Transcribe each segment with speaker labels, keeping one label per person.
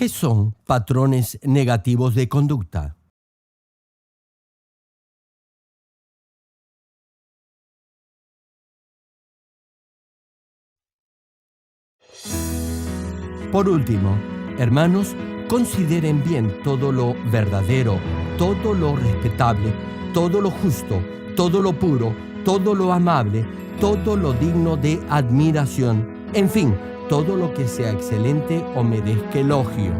Speaker 1: ¿Qué son patrones negativos de conducta? Por último, hermanos, consideren bien todo lo verdadero, todo lo respetable, todo lo justo, todo lo puro, todo lo amable, todo lo digno de admiración, en fin, todo lo que sea excelente o merezca elogio.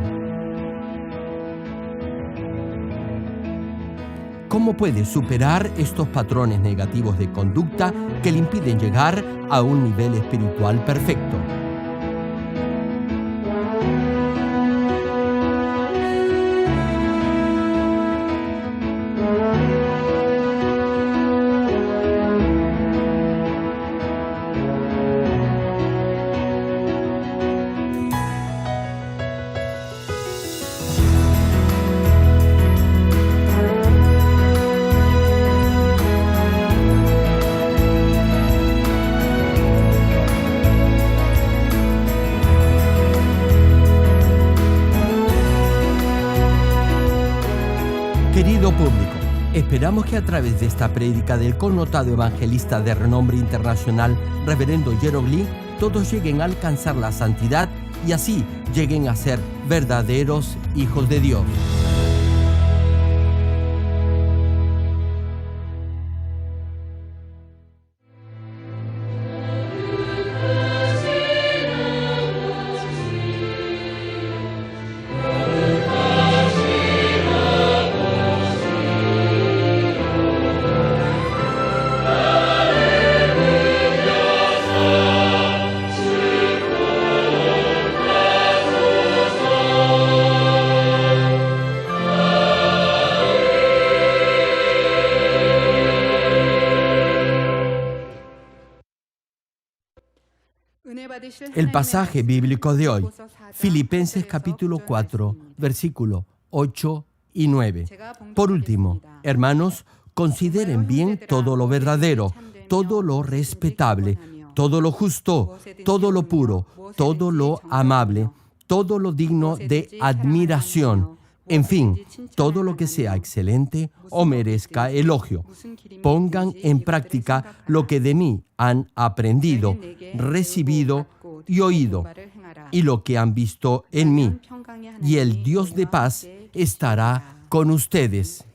Speaker 1: ¿Cómo puede superar estos patrones negativos de conducta que le impiden llegar a un nivel espiritual perfecto? Querido público, esperamos que a través de esta prédica del connotado evangelista de renombre internacional, Reverendo Gerald Lee, todos lleguen a alcanzar la santidad y así lleguen a ser verdaderos hijos de Dios. El pasaje bíblico de hoy, Filipenses capítulo 4, versículo 8 y 9. Por último, hermanos, consideren bien todo lo verdadero, todo lo respetable, todo lo justo, todo lo puro, todo lo amable, todo lo digno de admiración, en fin, todo lo que sea excelente o merezca elogio. Pongan en práctica lo que de mí han aprendido, recibido y oído, y lo que han visto en mí. Y el Dios de paz estará con ustedes.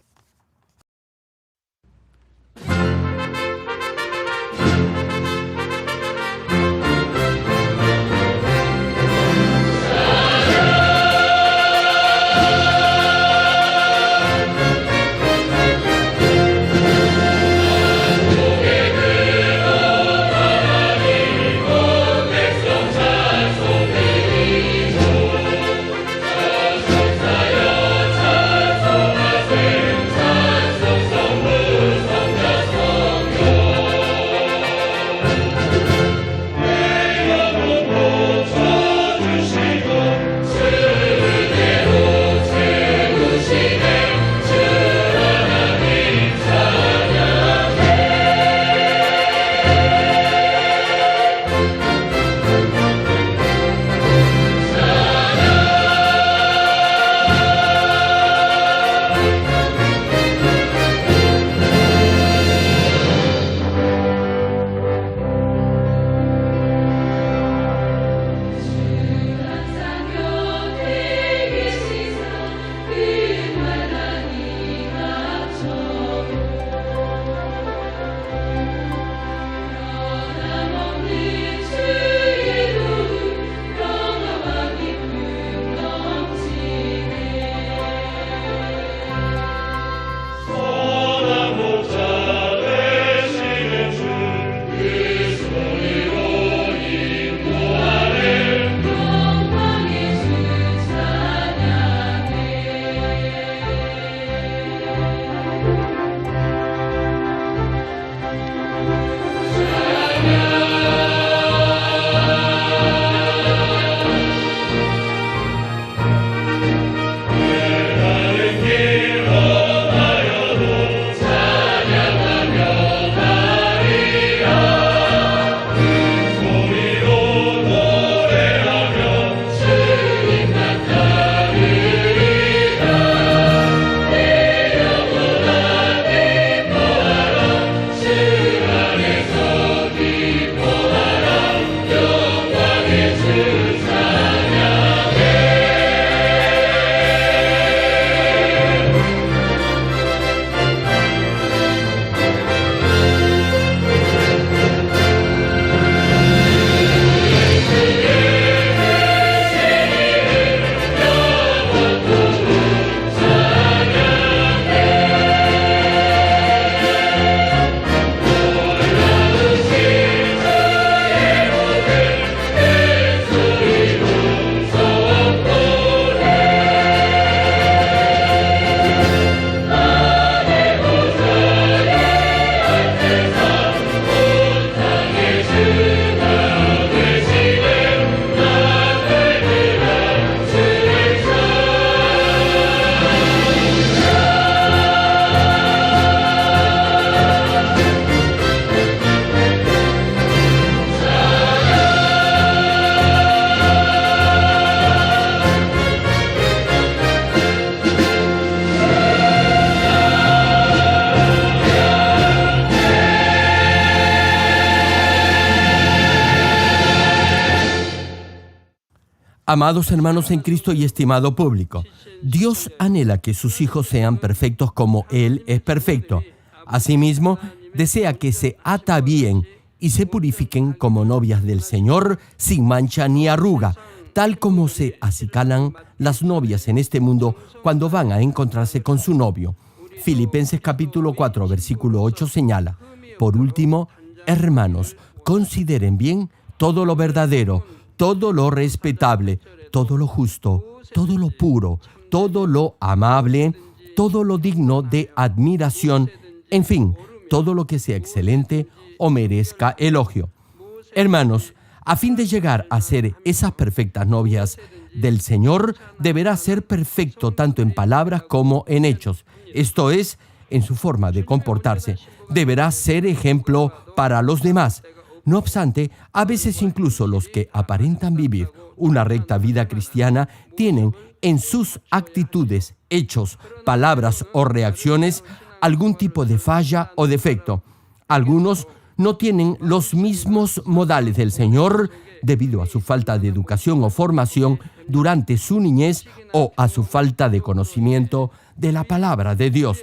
Speaker 2: 찬송하세
Speaker 1: Amados hermanos en Cristo y estimado público, Dios anhela que sus hijos sean perfectos como Él es perfecto. Asimismo, desea que se atavíen y se purifiquen como novias del Señor, sin mancha ni arruga, tal como se acicalan las novias en este mundo cuando van a encontrarse con su novio. Filipenses capítulo 4, versículo 8 señala: por último, hermanos, consideren bien todo lo verdadero, todo lo respetable, todo lo justo, todo lo puro, todo lo amable, todo lo digno de admiración, en fin, todo lo que sea excelente o merezca elogio. Hermanos, a fin de llegar a ser esas perfectas novias del Señor, deberá ser perfecto tanto en palabras como en hechos, esto es, en su forma de comportarse. Deberá ser ejemplo para los demás. No obstante, a veces incluso los que aparentan vivir una recta vida cristiana tienen en sus actitudes, hechos, palabras o reacciones algún tipo de falla o defecto. Algunos no tienen los mismos modales del Señor debido a su falta de educación o formación durante su niñez o a su falta de conocimiento de la palabra de Dios.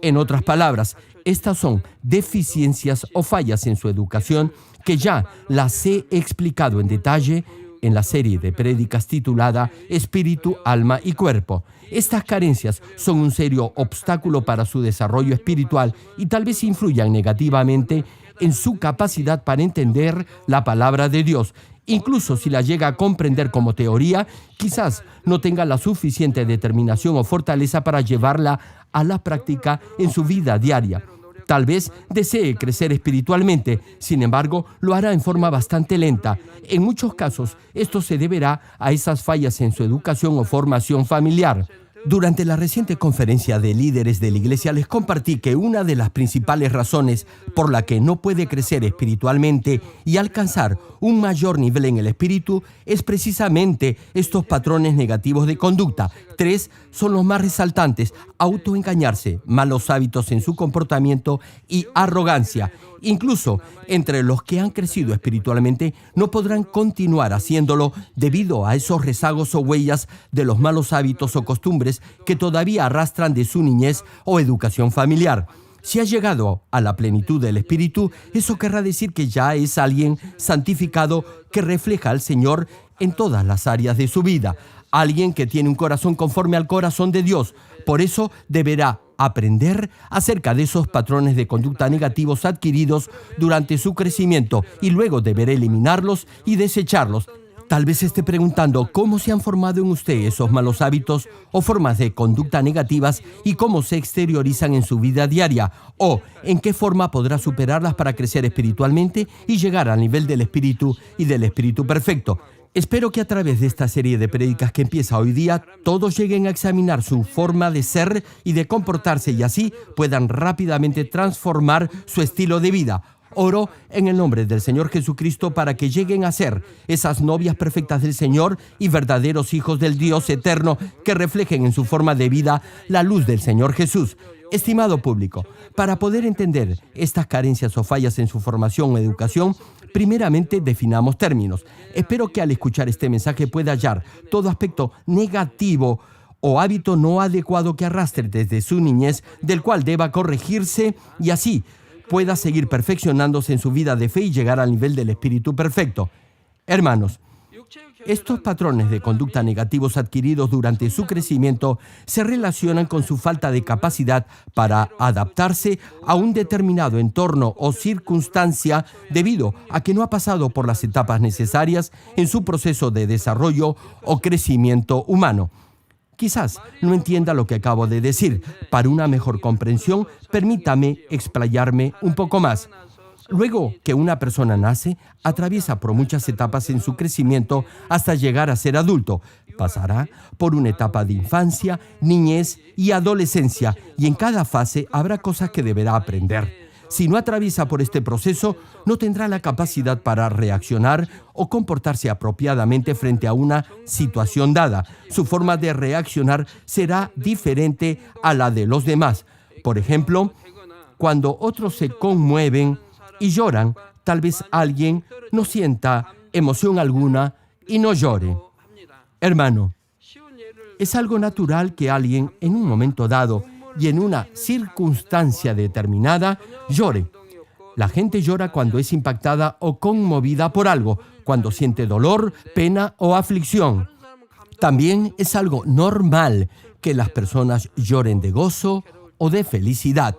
Speaker 1: En otras palabras, estas son deficiencias o fallas en su educación que ya las he explicado en detalle en la serie de prédicas titulada Espíritu, Alma y Cuerpo. Estas carencias son un serio obstáculo para su desarrollo espiritual y tal vez influyan negativamente en su capacidad para entender la palabra de Dios. Incluso si la llega a comprender como teoría, quizás no tenga la suficiente determinación o fortaleza para llevarla a la práctica en su vida diaria. Tal vez desee crecer espiritualmente, sin embargo, lo hará en forma bastante lenta. En muchos casos, esto se deberá a esas fallas en su educación o formación familiar. Durante la reciente conferencia de líderes de la iglesia les compartí que una de las principales razones por la que no puede crecer espiritualmente y alcanzar un mayor nivel en el espíritu es precisamente estos patrones negativos de conducta. 3 son los más resaltantes: autoengañarse, malos hábitos en su comportamiento y arrogancia. Incluso entre los que han crecido espiritualmente no podrán continuar haciéndolo debido a esos rezagos o huellas de los malos hábitos o costumbres que todavía arrastran de su niñez o educación familiar. Si ha llegado a la plenitud del Espíritu, eso querrá decir que ya es alguien santificado que refleja al Señor en todas las áreas de su vida. Alguien que tiene un corazón conforme al corazón de Dios. Por eso deberá aprender acerca de esos patrones de conducta negativos adquiridos durante su crecimiento y luego deberá eliminarlos y desecharlos. Tal vez esté preguntando cómo se han formado en usted esos malos hábitos o formas de conducta negativas y cómo se exteriorizan en su vida diaria, o en qué forma podrá superarlas para crecer espiritualmente y llegar al nivel del Espíritu y del Espíritu perfecto. Espero que a través de esta serie de prédicas que empieza hoy día, todos lleguen a examinar su forma de ser y de comportarse y así puedan rápidamente transformar su estilo de vida. Oro en el nombre del Señor Jesucristo para que lleguen a ser esas novias perfectas del Señor y verdaderos hijos del Dios eterno que reflejen en su forma de vida la luz del Señor Jesús. Estimado público, para poder entender estas carencias o fallas en su formación o educación, primeramente definamos términos. Espero que al escuchar este mensaje pueda hallar todo aspecto negativo o hábito no adecuado que arrastre desde su niñez, del cual deba corregirse y así pueda seguir perfeccionándose en su vida de fe y llegar al nivel del Espíritu perfecto. Hermanos, estos patrones de conducta negativos adquiridos durante su crecimiento se relacionan con su falta de capacidad para adaptarse a un determinado entorno o circunstancia debido a que no ha pasado por las etapas necesarias en su proceso de desarrollo o crecimiento humano. Quizás no entienda lo que acabo de decir. Para una mejor comprensión, permítame explayarme un poco más. Luego que una persona nace, atraviesa por muchas etapas en su crecimiento hasta llegar a ser adulto. Pasará por una etapa de infancia, niñez y adolescencia, y en cada fase habrá cosas que deberá aprender. Si no atraviesa por este proceso, no tendrá la capacidad para reaccionar o comportarse apropiadamente frente a una situación dada. Su forma de reaccionar será diferente a la de los demás. Por ejemplo, cuando otros se conmueven y lloran, tal vez alguien no sienta emoción alguna y no llore. Hermano, es algo natural que alguien en un momento dado y en una circunstancia determinada llore. La gente llora cuando es impactada o conmovida por algo, cuando siente dolor, pena o aflicción. También es algo normal que las personas lloren de gozo o de felicidad.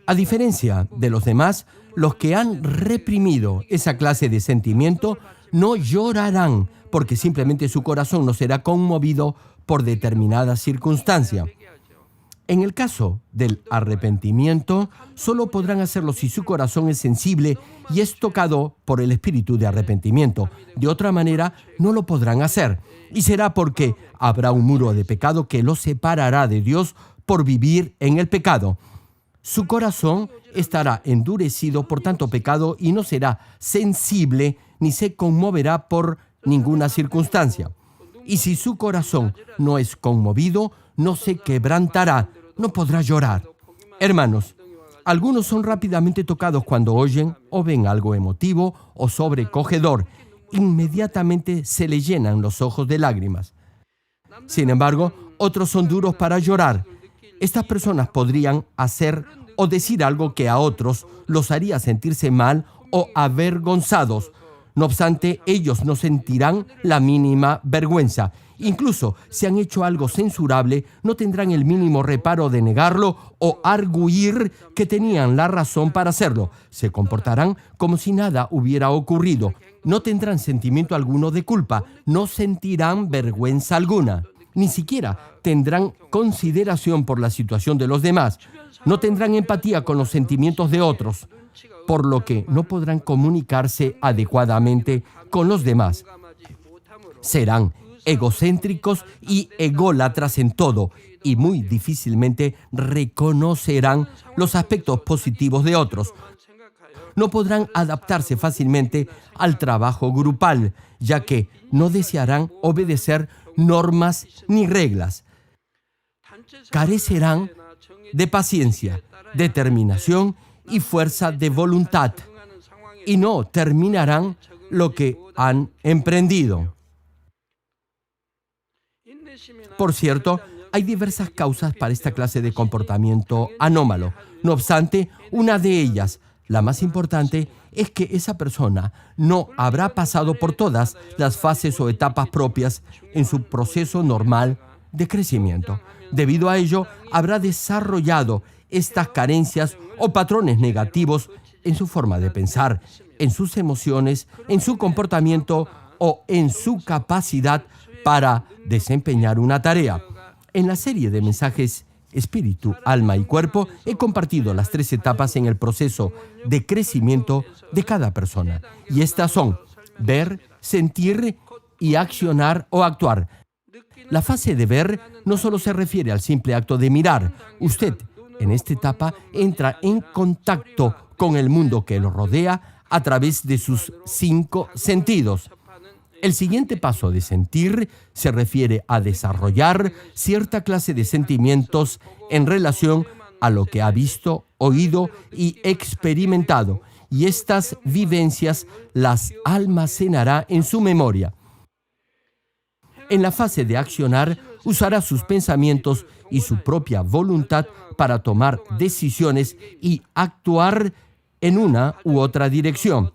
Speaker 1: A diferencia de los demás, los que han reprimido esa clase de sentimiento no llorarán porque simplemente su corazón no será conmovido por determinada circunstancia. En el caso del arrepentimiento, solo podrán hacerlo si su corazón es sensible y es tocado por el espíritu de arrepentimiento. De otra manera, no lo podrán hacer. Y será porque habrá un muro de pecado que los separará de Dios por vivir en el pecado. Su corazón estará endurecido por tanto pecado y no será sensible ni se conmoverá por ninguna circunstancia. Y si su corazón no es conmovido, no se quebrantará, no podrá llorar. Hermanos, algunos son rápidamente tocados cuando oyen o ven algo emotivo o sobrecogedor. Inmediatamente se le llenan los ojos de lágrimas. Sin embargo, otros son duros para llorar. Estas personas podrían hacer o decir algo que a otros los haría sentirse mal o avergonzados. No obstante, ellos no sentirán la mínima vergüenza. Incluso si han hecho algo censurable, no tendrán el mínimo reparo de negarlo o arguir que tenían la razón para hacerlo. Se comportarán como si nada hubiera ocurrido. No tendrán sentimiento alguno de culpa. No sentirán vergüenza alguna. Ni siquiera tendrán consideración por la situación de los demás. No tendrán empatía con los sentimientos de otros, por lo que no podrán comunicarse adecuadamente con los demás. Serán egocéntricos y ególatras en todo y muy difícilmente reconocerán los aspectos positivos de otros. No podrán adaptarse fácilmente al trabajo grupal, ya que no desearán obedecer normas ni reglas. Carecerán de paciencia, determinación y fuerza de voluntad, y no terminarán lo que han emprendido. Por cierto, hay diversas causas para esta clase de comportamiento anómalo. No obstante, una de ellas, la más importante, es que esa persona no habrá pasado por todas las fases o etapas propias en su proceso normal de crecimiento. Debido a ello, habrá desarrollado estas carencias o patrones negativos en su forma de pensar, en sus emociones, en su comportamiento o en su capacidad para desempeñar una tarea. En la serie de mensajes Espíritu, Alma y Cuerpo, he compartido las 3 etapas en el proceso de crecimiento de cada persona. Y estas son ver, sentir y accionar o actuar. La fase de ver no solo se refiere al simple acto de mirar. Usted, en esta etapa, entra en contacto con el mundo que lo rodea a través de sus 5 sentidos. El siguiente paso de sentir se refiere a desarrollar cierta clase de sentimientos en relación a lo que ha visto, oído y experimentado, y estas vivencias las almacenará en su memoria. En la fase de accionar, usará sus pensamientos y su propia voluntad para tomar decisiones y actuar en una u otra dirección.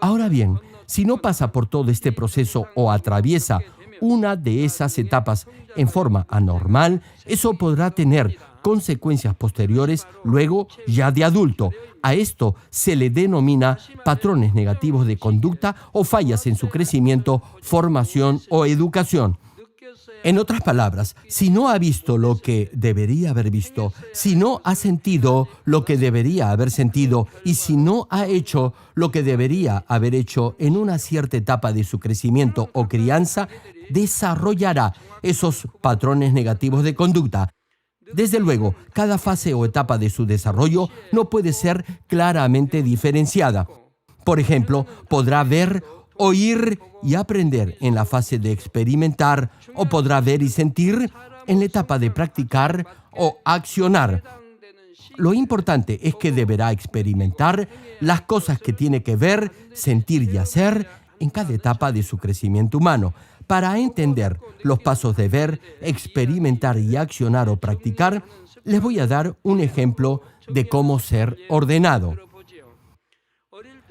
Speaker 1: Ahora bien, si no pasa por todo este proceso o atraviesa una de esas etapas en forma anormal, eso podrá tener consecuencias posteriores luego ya de adulto. A esto se le denomina patrones negativos de conducta o fallas en su crecimiento, formación o educación. En otras palabras, si no ha visto lo que debería haber visto, si no ha sentido lo que debería haber sentido y si no ha hecho lo que debería haber hecho en una cierta etapa de su crecimiento o crianza, desarrollará esos patrones negativos de conducta. Desde luego, cada fase o etapa de su desarrollo no puede ser claramente diferenciada. Por ejemplo, podrá ver, oír y aprender en la fase de experimentar, o podrá ver y sentir en la etapa de practicar o accionar. Lo importante es que deberá experimentar las cosas que tiene que ver, sentir y hacer en cada etapa de su crecimiento humano. Para entender los pasos de ver, experimentar y accionar o practicar, les voy a dar un ejemplo de cómo ser ordenado.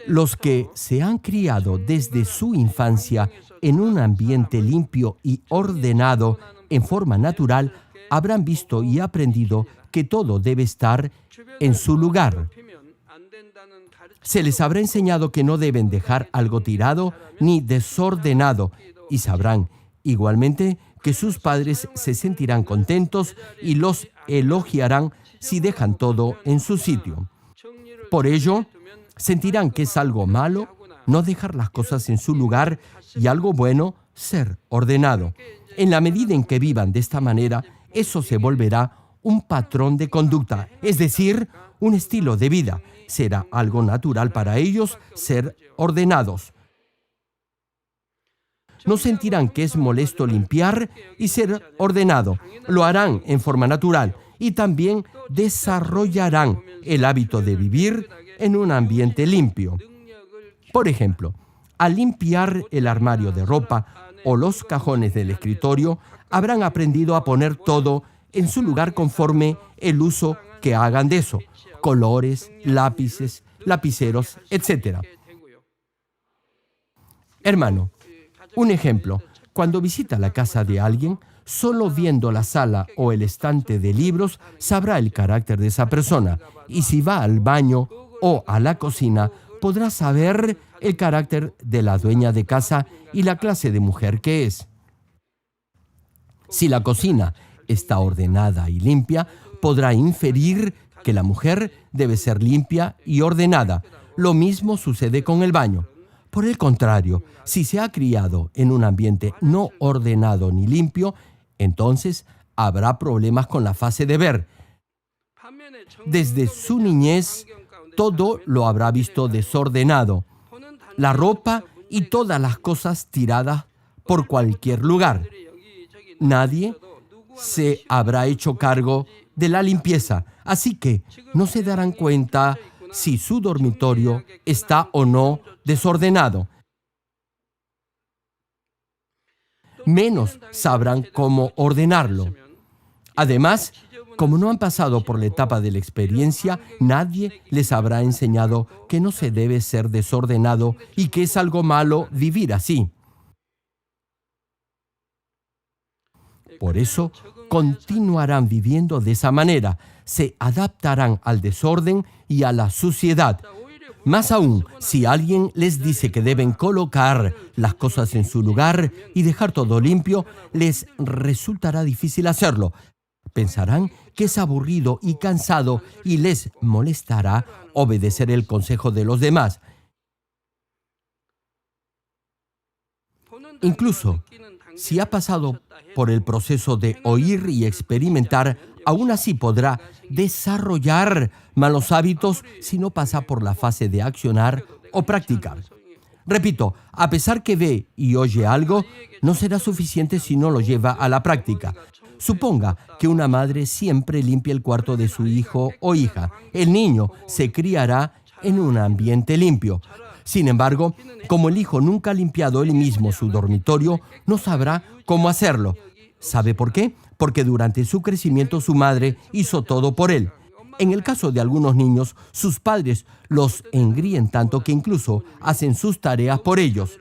Speaker 1: Los que se han criado desde su infancia en un ambiente limpio y ordenado en forma natural, habrán visto y aprendido que todo debe estar en su lugar. Se les habrá enseñado que no deben dejar algo tirado ni desordenado y sabrán igualmente que sus padres se sentirán contentos y los elogiarán si dejan todo en su sitio. Por ello, sentirán que es algo malo no dejar las cosas en su lugar y algo bueno ser ordenado. En la medida en que vivan de esta manera, eso se volverá un patrón de conducta, es decir, un estilo de vida. Será algo natural para ellos ser ordenados. No sentirán que es molesto limpiar y ser ordenado. Lo harán en forma natural y también desarrollarán el hábito de vivir en un ambiente limpio. Por ejemplo, al limpiar el armario de ropa o los cajones del escritorio, habrán aprendido a poner todo en su lugar conforme el uso que hagan de eso: colores, lápices, lapiceros, etc. Hermano, un ejemplo: cuando visita la casa de alguien, solo viendo la sala o el estante de libros sabrá el carácter de esa persona, y si va al baño o a la cocina, podrá saber el carácter de la dueña de casa y la clase de mujer que es. Si la cocina está ordenada y limpia, podrá inferir que la mujer debe ser limpia y ordenada. Lo mismo sucede con el baño. Por el contrario, si se ha criado en un ambiente no ordenado ni limpio, entonces habrá problemas con la fase de ver. Desde su niñez, todo lo habrá visto desordenado, la ropa y todas las cosas tiradas por cualquier lugar. Nadie se habrá hecho cargo de la limpieza, así que no se darán cuenta si su dormitorio está o no desordenado. Menos sabrán cómo ordenarlo. Además, como no han pasado por la etapa de la experiencia, nadie les habrá enseñado que no se debe ser desordenado y que es algo malo vivir así. Por eso, continuarán viviendo de esa manera. Se adaptarán al desorden y a la suciedad. Más aún, si alguien les dice que deben colocar las cosas en su lugar y dejar todo limpio, les resultará difícil hacerlo. Pensarán que es aburrido y cansado y les molestará obedecer el consejo de los demás. Incluso, si ha pasado por el proceso de oír y experimentar, aún así podrá desarrollar malos hábitos si no pasa por la fase de accionar o practicar. Repito, a pesar que ve y oye algo, no será suficiente si no lo lleva a la práctica. Suponga que una madre siempre limpia el cuarto de su hijo o hija. El niño se criará en un ambiente limpio. Sin embargo, como el hijo nunca ha limpiado él mismo su dormitorio, no sabrá cómo hacerlo. ¿Sabe por qué? Porque durante su crecimiento su madre hizo todo por él. En el caso de algunos niños, sus padres los engríen tanto que incluso hacen sus tareas por ellos.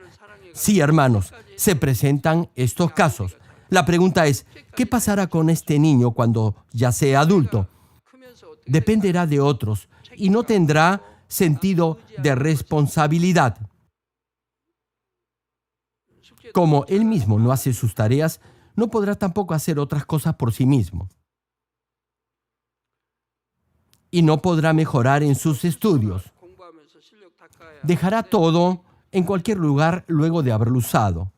Speaker 1: Sí, hermanos, se presentan estos casos. La pregunta es, ¿qué pasará con este niño cuando ya sea adulto? Dependerá de otros y no tendrá sentido de responsabilidad. Como él mismo no hace sus tareas, no podrá tampoco hacer otras cosas por sí mismo. Y no podrá mejorar en sus estudios. Dejará todo en cualquier lugar luego de haberlo usado.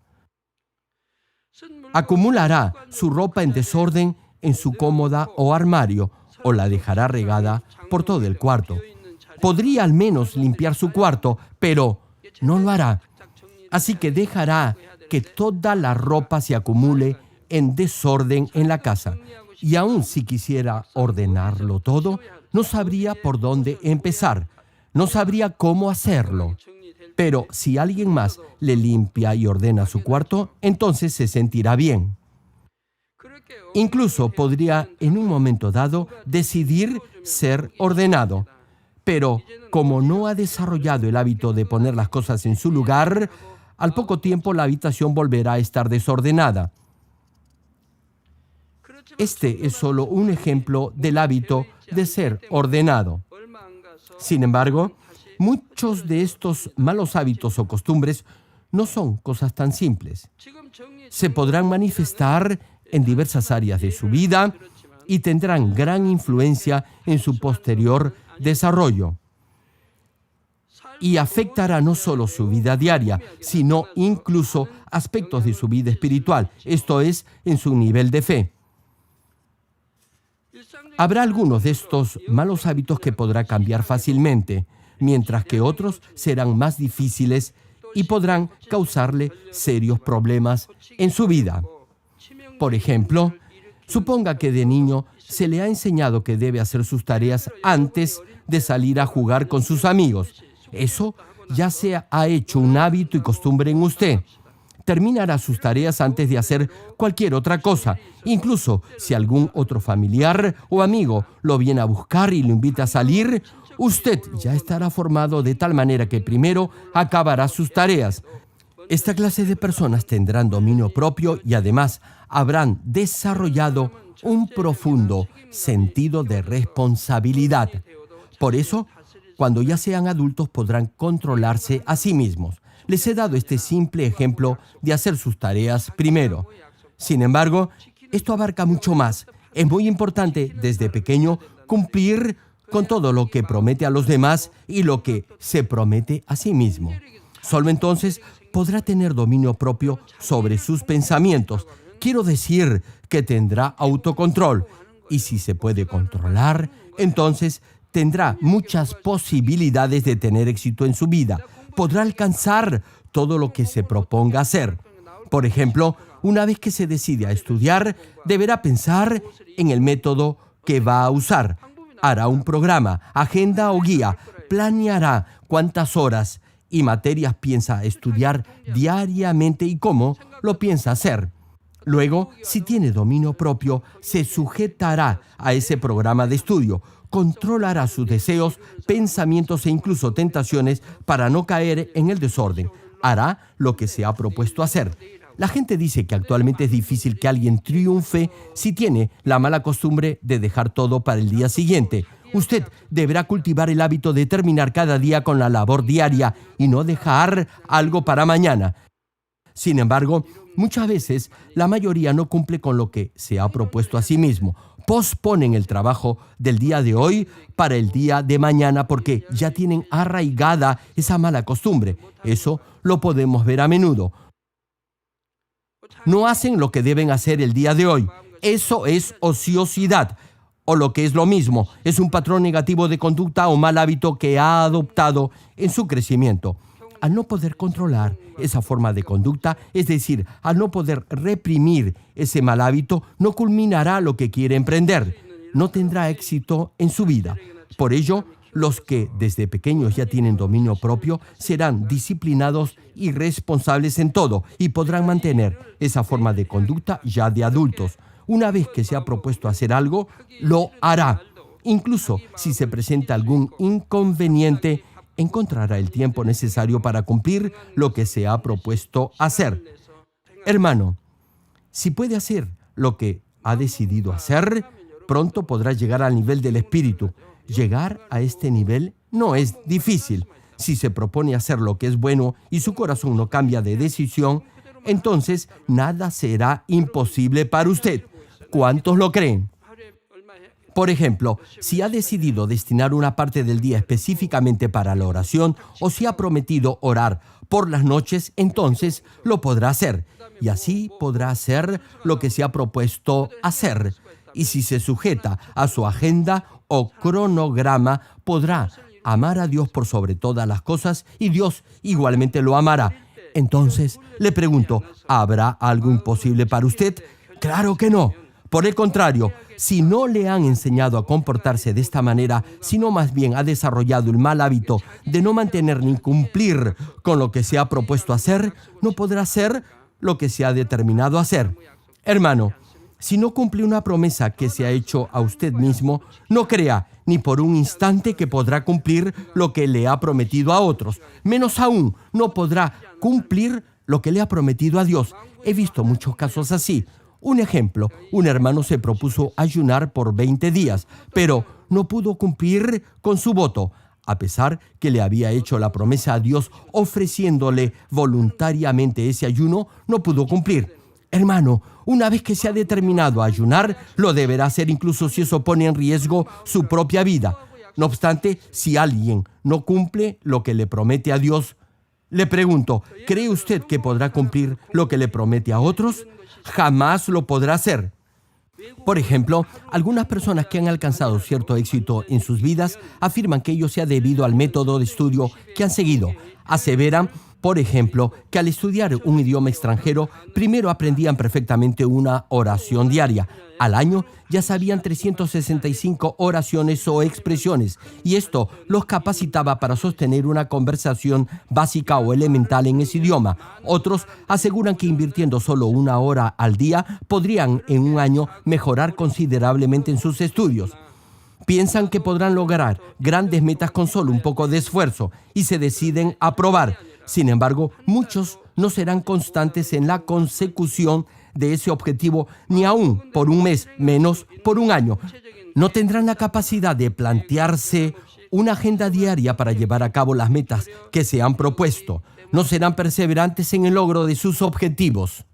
Speaker 1: Acumulará su ropa en desorden en su cómoda o armario o la dejará regada por todo el cuarto. Podría al menos limpiar su cuarto, pero no lo hará. Así que dejará que toda la ropa se acumule en desorden en la casa. Y aun si quisiera ordenarlo todo, no sabría por dónde empezar. No sabría cómo hacerlo. Pero si alguien más le limpia y ordena su cuarto, entonces se sentirá bien. Incluso podría, en un momento dado, decidir ser ordenado. Pero como no ha desarrollado el hábito de poner las cosas en su lugar, al poco tiempo la habitación volverá a estar desordenada. Este es solo un ejemplo del hábito de ser ordenado. Sin embargo, muchos de estos malos hábitos o costumbres no son cosas tan simples. Se podrán manifestar en diversas áreas de su vida y tendrán gran influencia en su posterior desarrollo. Y afectará no solo su vida diaria, sino incluso aspectos de su vida espiritual, esto es, en su nivel de fe. Habrá algunos de estos malos hábitos que podrá cambiar fácilmente, mientras que otros serán más difíciles y podrán causarle serios problemas en su vida. Por ejemplo, suponga que de niño se le ha enseñado que debe hacer sus tareas antes de salir a jugar con sus amigos. Eso ya se ha hecho un hábito y costumbre en usted. Terminará sus tareas antes de hacer cualquier otra cosa. Incluso si algún otro familiar o amigo lo viene a buscar y lo invita a salir, usted ya estará formado de tal manera que primero acabará sus tareas. Esta clase de personas tendrán dominio propio y además habrán desarrollado un profundo sentido de responsabilidad. Por eso, cuando ya sean adultos podrán controlarse a sí mismos. Les he dado este simple ejemplo de hacer sus tareas primero. Sin embargo, esto abarca mucho más. Es muy importante desde pequeño cumplir con todo lo que promete a los demás y lo que se promete a sí mismo. Solo entonces podrá tener dominio propio sobre sus pensamientos. Quiero decir que tendrá autocontrol. Y si se puede controlar, entonces tendrá muchas posibilidades de tener éxito en su vida. Podrá alcanzar todo lo que se proponga hacer. Por ejemplo, una vez que se decide a estudiar, deberá pensar en el método que va a usar. Hará un programa, agenda o guía, planeará cuántas horas y materias piensa estudiar diariamente y cómo lo piensa hacer. Luego, si tiene dominio propio, se sujetará a ese programa de estudio, controlará sus deseos, pensamientos e incluso tentaciones para no caer en el desorden. Hará lo que se ha propuesto hacer. La gente dice que actualmente es difícil que alguien triunfe si tiene la mala costumbre de dejar todo para el día siguiente. Usted deberá cultivar el hábito de terminar cada día con la labor diaria y no dejar algo para mañana. Sin embargo, muchas veces la mayoría no cumple con lo que se ha propuesto a sí mismo. Posponen el trabajo del día de hoy para el día de mañana porque ya tienen arraigada esa mala costumbre. Eso lo podemos ver a menudo. No hacen lo que deben hacer el día de hoy. Eso es ociosidad. O lo que es lo mismo, es un patrón negativo de conducta o mal hábito que ha adoptado en su crecimiento. Al no poder controlar esa forma de conducta, es decir, al no poder reprimir ese mal hábito, no culminará lo que quiere emprender. No tendrá éxito en su vida. Por ello, los que desde pequeños ya tienen dominio propio serán disciplinados y responsables en todo y podrán mantener esa forma de conducta ya de adultos. Una vez que se ha propuesto hacer algo, lo hará. Incluso si se presenta algún inconveniente, encontrará el tiempo necesario para cumplir lo que se ha propuesto hacer. Hermano, si puede hacer lo que ha decidido hacer, pronto podrá llegar al nivel del espíritu. Llegar a este nivel no es difícil. Si se propone hacer lo que es bueno y su corazón no cambia de decisión, entonces nada será imposible para usted. ¿Cuántos lo creen? Por ejemplo, si ha decidido destinar una parte del día específicamente para la oración o si ha prometido orar por las noches, entonces lo podrá hacer. Y así podrá hacer lo que se ha propuesto hacer. Y si se sujeta a su agenda o cronograma, podrá amar a Dios por sobre todas las cosas y Dios igualmente lo amará. Entonces, le pregunto, ¿habrá algo imposible para usted? Claro que no. Por el contrario, si no le han enseñado a comportarse de esta manera, sino más bien ha desarrollado el mal hábito de no mantener ni cumplir con lo que se ha propuesto hacer, no podrá hacer lo que se ha determinado hacer. Hermano, si no cumple una promesa que se ha hecho a usted mismo, no crea ni por un instante que podrá cumplir lo que le ha prometido a otros. Menos aún, no podrá cumplir lo que le ha prometido a Dios. He visto muchos casos así. Un ejemplo, un hermano se propuso ayunar por 20 días, pero no pudo cumplir con su voto, a pesar que le había hecho la promesa a Dios ofreciéndole voluntariamente ese ayuno, no pudo cumplir. Hermano, una vez que se ha determinado a ayunar, lo deberá hacer incluso si eso pone en riesgo su propia vida. No obstante, si alguien no cumple lo que le promete a Dios, le pregunto, ¿cree usted que podrá cumplir lo que le promete a otros? Jamás lo podrá hacer. Por ejemplo, algunas personas que han alcanzado cierto éxito en sus vidas afirman que ello sea debido al método de estudio que han seguido. Aseveran, por ejemplo, que al estudiar un idioma extranjero, primero aprendían perfectamente una oración diaria. Al año ya sabían 365 oraciones o expresiones, y esto los capacitaba para sostener una conversación básica o elemental en ese idioma. Otros aseguran que invirtiendo solo 1 hora al día, podrían en un año mejorar considerablemente en sus estudios. Piensan que podrán lograr grandes metas con solo un poco de esfuerzo y se deciden a probar. Sin embargo, muchos no serán constantes en la consecución de ese objetivo ni aún por un mes, menos por un año. No tendrán la capacidad de plantearse una agenda diaria para llevar a cabo las metas que se han propuesto. No serán perseverantes en el logro de sus objetivos.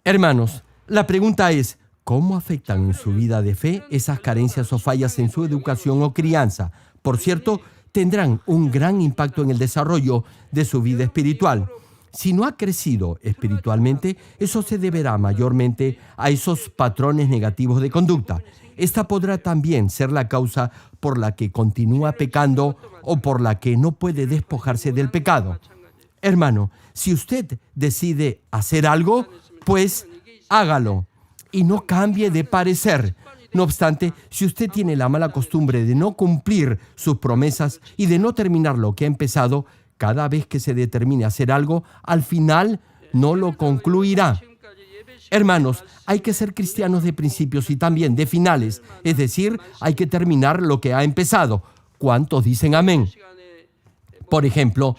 Speaker 1: Hermanos, la pregunta es, ¿cómo afectan en su vida de fe esas carencias o fallas en su educación o crianza? Por cierto, tendrán un gran impacto en el desarrollo de su vida espiritual. Si no ha crecido espiritualmente, eso se deberá mayormente a esos patrones negativos de conducta. Esta podrá también ser la causa por la que continúa pecando o por la que no puede despojarse del pecado. Hermano, si usted decide hacer algo, pues hágalo y no cambie de parecer. No obstante, si usted tiene la mala costumbre de no cumplir sus promesas y de no terminar lo que ha empezado, cada vez que se determine hacer algo, al final no lo concluirá. Hermanos, hay que ser cristianos de principios y también de finales, es decir, hay que terminar lo que ha empezado. ¿Cuántos dicen amén? Por ejemplo,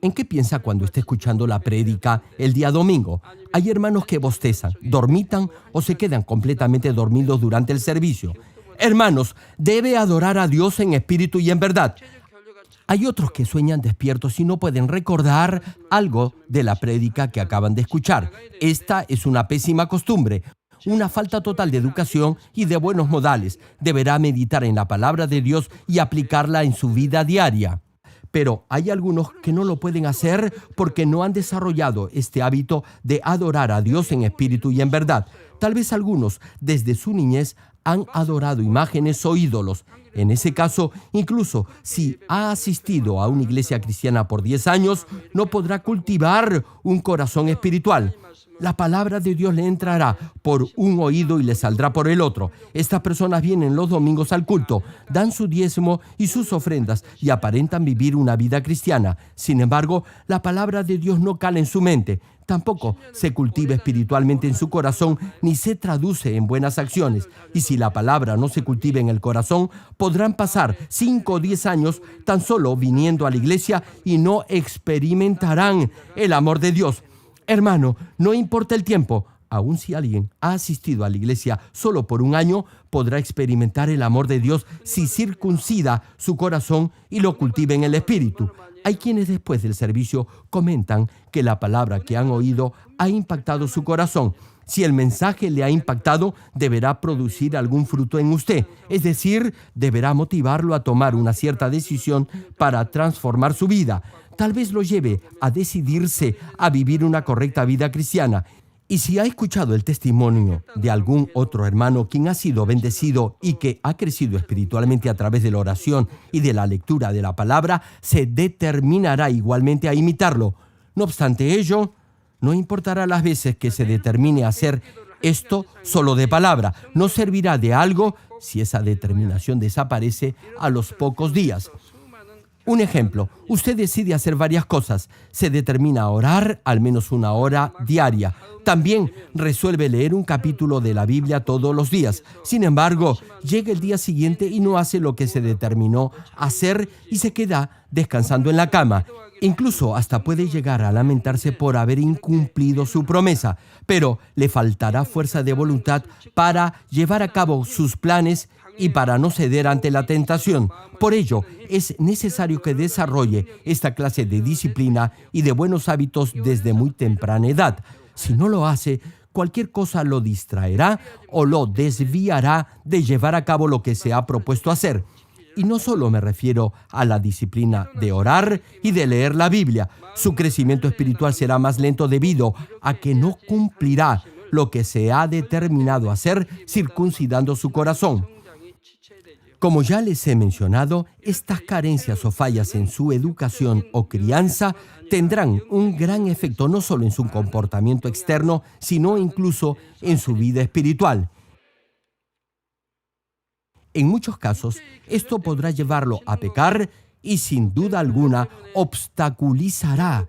Speaker 1: ¿en qué piensa cuando está escuchando la prédica el día domingo? Hay hermanos que bostezan, dormitan o se quedan completamente dormidos durante el servicio. Hermanos, debe adorar a Dios en espíritu y en verdad. Hay otros que sueñan despiertos y no pueden recordar algo de la prédica que acaban de escuchar. Esta es una pésima costumbre, una falta total de educación y de buenos modales. Deberá meditar en la palabra de Dios y aplicarla en su vida diaria. Pero hay algunos que no lo pueden hacer porque no han desarrollado este hábito de adorar a Dios en espíritu y en verdad. Tal vez algunos, desde su niñez, han adorado imágenes o ídolos. En ese caso, incluso si ha asistido a una iglesia cristiana por 10 años, no podrá cultivar un corazón espiritual. La palabra de Dios le entrará por un oído y le saldrá por el otro. Estas personas vienen los domingos al culto, dan su diezmo y sus ofrendas y aparentan vivir una vida cristiana. Sin embargo, la palabra de Dios no cala en su mente. Tampoco se cultiva espiritualmente en su corazón ni se traduce en buenas acciones. Y si la palabra no se cultiva en el corazón, podrán pasar 5 o 10 años tan solo viniendo a la iglesia y no experimentarán el amor de Dios. Hermano, no importa el tiempo. Aun si alguien ha asistido a la iglesia solo por un año, podrá experimentar el amor de Dios si circuncida su corazón y lo cultiva en el espíritu. Hay quienes después del servicio comentan que la palabra que han oído ha impactado su corazón. Si el mensaje le ha impactado, deberá producir algún fruto en usted. Es decir, deberá motivarlo a tomar una cierta decisión para transformar su vida. Tal vez lo lleve a decidirse a vivir una correcta vida cristiana. Y si ha escuchado el testimonio de algún otro hermano quien ha sido bendecido y que ha crecido espiritualmente a través de la oración y de la lectura de la palabra, se determinará igualmente a imitarlo. No obstante ello, no importará las veces que se determine a hacer esto solo de palabra. No servirá de algo si esa determinación desaparece a los pocos días. Un ejemplo, usted decide hacer varias cosas. Se determina a orar al menos 1 hora diaria. También resuelve leer un capítulo de la Biblia todos los días. Sin embargo, llega el día siguiente y no hace lo que se determinó hacer y se queda descansando en la cama. Incluso hasta puede llegar a lamentarse por haber incumplido su promesa, pero le faltará fuerza de voluntad para llevar a cabo sus planes y para no ceder ante la tentación. Por ello, es necesario que desarrolle esta clase de disciplina y de buenos hábitos desde muy temprana edad. Si no lo hace, cualquier cosa lo distraerá o lo desviará de llevar a cabo lo que se ha propuesto hacer. Y no solo me refiero a la disciplina de orar y de leer la Biblia. Su crecimiento espiritual será más lento debido a que no cumplirá lo que se ha determinado hacer circuncidando su corazón. Como ya les he mencionado, estas carencias o fallas en su educación o crianza tendrán un gran efecto no solo en su comportamiento externo, sino incluso en su vida espiritual. En muchos casos, esto podrá llevarlo a pecar y, sin duda alguna, obstaculizará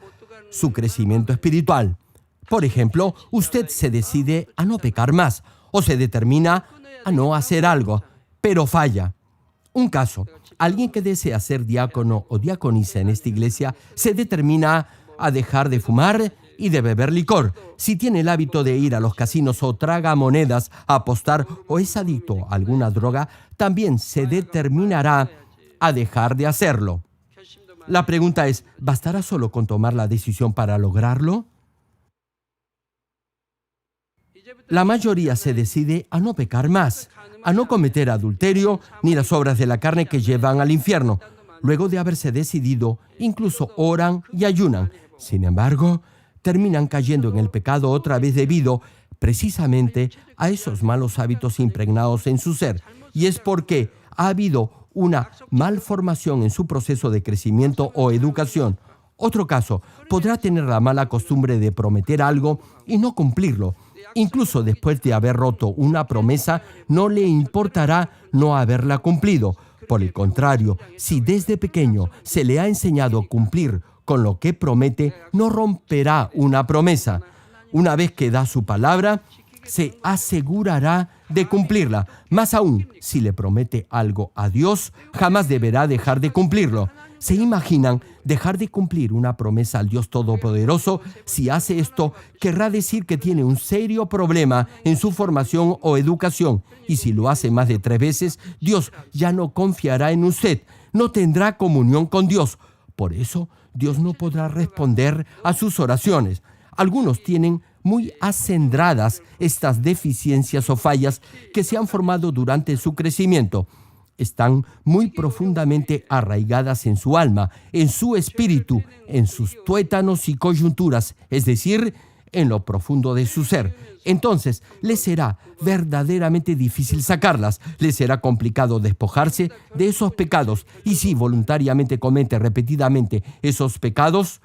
Speaker 1: su crecimiento espiritual. Por ejemplo, usted se decide a no pecar más o se determina a no hacer algo, pero falla. Un caso, alguien que desea ser diácono o diaconisa en esta iglesia se determina a dejar de fumar y de beber licor. Si tiene el hábito de ir a los casinos o traga monedas a apostar o es adicto a alguna droga, también se determinará a dejar de hacerlo. La pregunta es, ¿bastará solo con tomar la decisión para lograrlo? La mayoría se decide a no pecar más, a no cometer adulterio ni las obras de la carne que llevan al infierno. Luego de haberse decidido, incluso oran y ayunan. Sin embargo, terminan cayendo en el pecado otra vez debido precisamente a esos malos hábitos impregnados en su ser. Y es porque ha habido una malformación en su proceso de crecimiento o educación. Otro caso, podrá tener la mala costumbre de prometer algo y no cumplirlo. Incluso después de haber roto una promesa, no le importará no haberla cumplido. Por el contrario, si desde pequeño se le ha enseñado a cumplir con lo que promete, no romperá una promesa. Una vez que da su palabra, se asegurará de cumplirla. Más aún, si le promete algo a Dios, jamás deberá dejar de cumplirlo. ¿Se imaginan dejar de cumplir una promesa al Dios Todopoderoso? Si hace esto, querrá decir que tiene un serio problema en su formación o educación. Y si lo hace más de 3 veces, Dios ya no confiará en usted. No tendrá comunión con Dios. Por eso, Dios no podrá responder a sus oraciones. Algunos tienen muy acendradas estas deficiencias o fallas que se han formado durante su crecimiento. Están muy profundamente arraigadas en su alma, en su espíritu, en sus tuétanos y coyunturas, es decir, en lo profundo de su ser. Entonces, les será verdaderamente difícil sacarlas, les será complicado despojarse de esos pecados. Y si voluntariamente comete repetidamente esos pecados,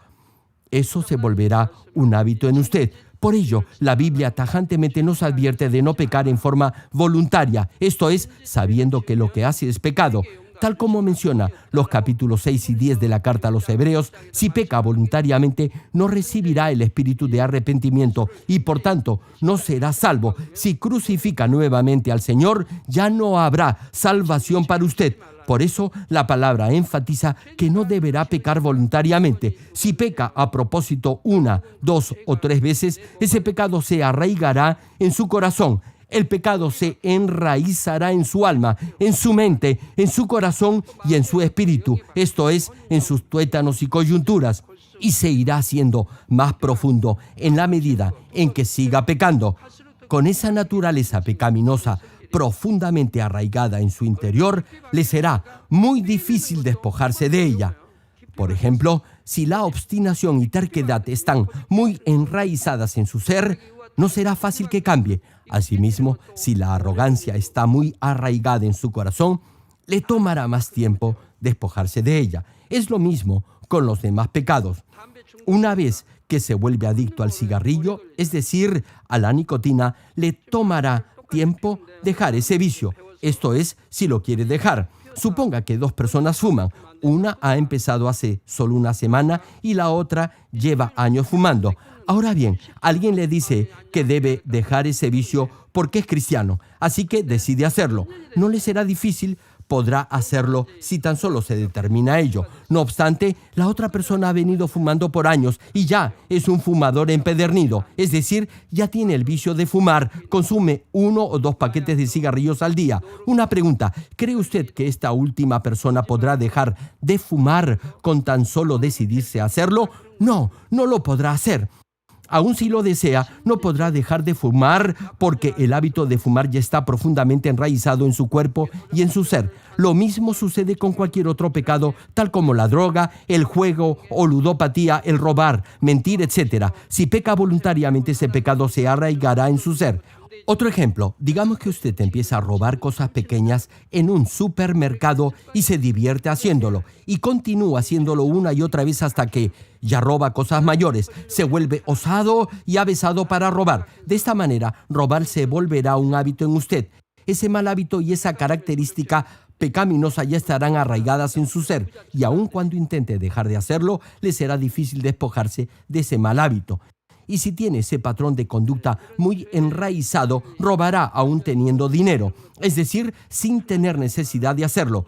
Speaker 1: eso se volverá un hábito en usted. Por ello, la Biblia tajantemente nos advierte de no pecar en forma voluntaria, esto es, sabiendo que lo que hace es pecado. Tal como menciona los capítulos 6 y 10 de la carta a los Hebreos, si peca voluntariamente, no recibirá el espíritu de arrepentimiento y, por tanto, no será salvo. Si crucifica nuevamente al Señor, ya no habrá salvación para usted. Por eso, la palabra enfatiza que no deberá pecar voluntariamente. Si peca a propósito 1, 2 o 3 veces, ese pecado se arraigará en su corazón. El pecado se enraizará en su alma, en su mente, en su corazón y en su espíritu, esto es, en sus tuétanos y coyunturas, y se irá haciendo más profundo en la medida en que siga pecando. Con esa naturaleza pecaminosa profundamente arraigada en su interior, le será muy difícil despojarse de ella. Por ejemplo, si la obstinación y terquedad están muy enraizadas en su ser, no será fácil que cambie. Asimismo, si la arrogancia está muy arraigada en su corazón, le tomará más tiempo despojarse de ella. Es lo mismo con los demás pecados. Una vez que se vuelve adicto al cigarrillo, es decir, a la nicotina, le tomará tiempo dejar ese vicio. Esto es, si lo quiere dejar. Suponga que 2 personas fuman. Una ha empezado hace solo una semana y la otra lleva años fumando. Ahora bien, alguien le dice que debe dejar ese vicio porque es cristiano, así que decide hacerlo. No le será difícil, podrá hacerlo si tan solo se determina a ello. No obstante, la otra persona ha venido fumando por años y ya es un fumador empedernido, es decir, ya tiene el vicio de fumar, consume 1 o 2 paquetes de cigarrillos al día. Una pregunta, ¿cree usted que esta última persona podrá dejar de fumar con tan solo decidirse a hacerlo? No, no lo podrá hacer. Aun si lo desea, no podrá dejar de fumar porque el hábito de fumar ya está profundamente enraizado en su cuerpo y en su ser. Lo mismo sucede con cualquier otro pecado, tal como la droga, el juego o ludopatía, el robar, mentir, etc. Si peca voluntariamente, ese pecado se arraigará en su ser. Otro ejemplo, digamos que usted empieza a robar cosas pequeñas en un supermercado y se divierte haciéndolo y continúa haciéndolo una y otra vez hasta que ya roba cosas mayores, se vuelve osado y avesado para robar. De esta manera, robar se volverá un hábito en usted. Ese mal hábito y esa característica pecaminosa ya estarán arraigadas en su ser y aun cuando intente dejar de hacerlo, le será difícil despojarse de ese mal hábito. Y si tiene ese patrón de conducta muy enraizado, robará aún teniendo dinero, es decir, sin tener necesidad de hacerlo.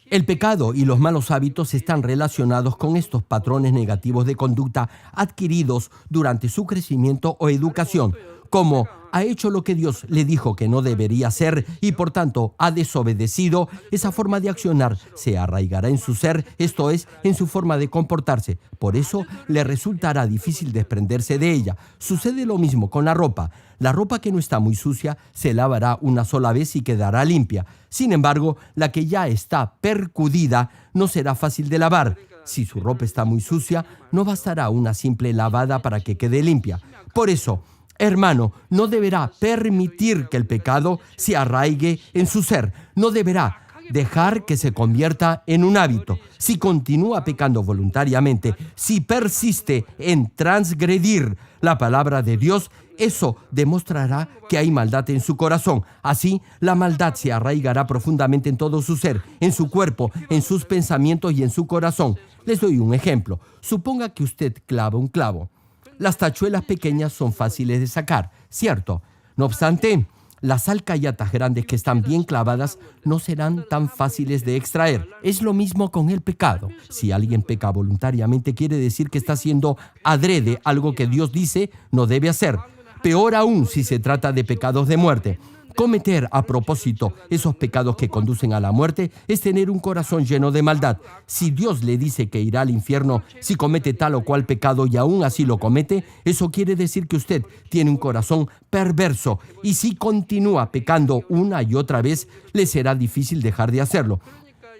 Speaker 1: El pecado y los malos hábitos están relacionados con estos patrones negativos de conducta adquiridos durante su crecimiento o educación, como ha hecho lo que Dios le dijo que no debería hacer y por tanto ha desobedecido, esa forma de accionar se arraigará en su ser, esto es, en su forma de comportarse. Por eso le resultará difícil desprenderse de ella. Sucede lo mismo con la ropa. La ropa que no está muy sucia se lavará una sola vez y quedará limpia. Sin embargo, la que ya está percudida no será fácil de lavar. Si su ropa está muy sucia, no bastará una simple lavada para que quede limpia. Por eso, hermano, no deberá permitir que el pecado se arraigue en su ser. No deberá dejar que se convierta en un hábito. Si continúa pecando voluntariamente, si persiste en transgredir la palabra de Dios, eso demostrará que hay maldad en su corazón. Así, la maldad se arraigará profundamente en todo su ser, en su cuerpo, en sus pensamientos y en su corazón. Les doy un ejemplo. Suponga que usted clava un clavo. Las tachuelas pequeñas son fáciles de sacar, ¿cierto? No obstante, las alcayatas grandes que están bien clavadas no serán tan fáciles de extraer. Es lo mismo con el pecado. Si alguien peca voluntariamente, quiere decir que está haciendo adrede algo que Dios dice no debe hacer. Peor aún si se trata de pecados de muerte. Cometer a propósito esos pecados que conducen a la muerte es tener un corazón lleno de maldad. Si Dios le dice que irá al infierno si comete tal o cual pecado y aún así lo comete, eso quiere decir que usted tiene un corazón perverso y si continúa pecando una y otra vez, le será difícil dejar de hacerlo.